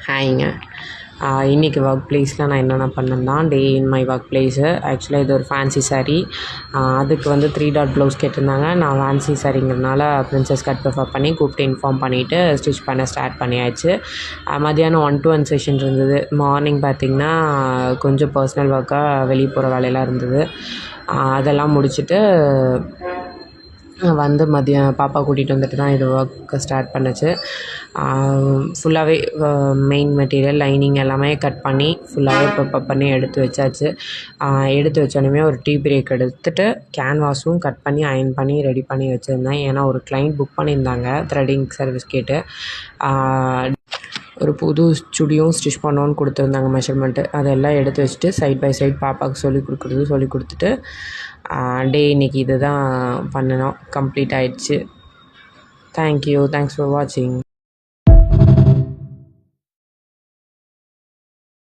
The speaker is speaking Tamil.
ஹாய்ங்க. இன்றைக்கி ஒர்க் ப்ளேஸில் நான் என்னென்ன பண்ணேன்னா, டே இன் மை ஒர்க் ப்ளேஸு. ஆக்சுவலாக இது ஒரு ஃபேன்சி சாரீ. அதுக்கு வந்து 3 டாட் ப்ளவுஸ் கேட்டிருந்தாங்க. நான் ஃபேன்சி சாரீங்கிறதுனால பிரின்சஸ் கட் ப்ரிஃபர் பண்ணி கூப்பிட்டு இன்ஃபார்ம் பண்ணிவிட்டு ஸ்டிச் பண்ண ஸ்டார்ட் பண்ணியாச்சு. மதியானம் 1 to 1 செஷன் இருந்தது. மார்னிங் பார்த்திங்கன்னா கொஞ்சம் பர்சனல் ஒர்க்காக வெளியே போகிற வேலையெல்லாம் இருந்தது. அதெல்லாம் முடிச்சுட்டு வந்து பாப்பா கூட்டிகிட்டு வந்துட்டு தான் இது ஒர்க்கு ஸ்டார்ட் பண்ணுச்சு. ஃபுல்லாகவே மெயின் மெட்டீரியல் லைனிங் எல்லாமே கட் பண்ணி ஃபுல்லாகவே ப்ரிப்பேர் பண்ணி எடுத்து வச்சாச்சு. எடுத்து வச்சோடனே ஒரு டீ பிரேக் எடுத்துகிட்டு கேன்வாஸும் கட் பண்ணி அயர்ன் பண்ணி ரெடி பண்ணி வச்சுருந்தேன். ஏன்னா ஒரு கிளைண்ட் புக் பண்ணியிருந்தாங்க த்ரெட்டிங் சர்வீஸ் கேட்டு. ஒரு புது சுடியும் ஸ்டிச் பண்ணோன்னு கொடுத்துருந்தாங்க மெஷர்மெண்ட்டு. அதெல்லாம் எடுத்து வச்சுட்டு சைட் பை சைட் பாப்பாவுக்கு சொல்லி கொடுத்துட்டு டே இன்றைக்கி இது தான் பண்ணினோம். கம்ப்ளீட் ஆகிடுச்சு. தேங்க்யூ. தேங்க்ஸ் ஃபார் வாட்சிங்.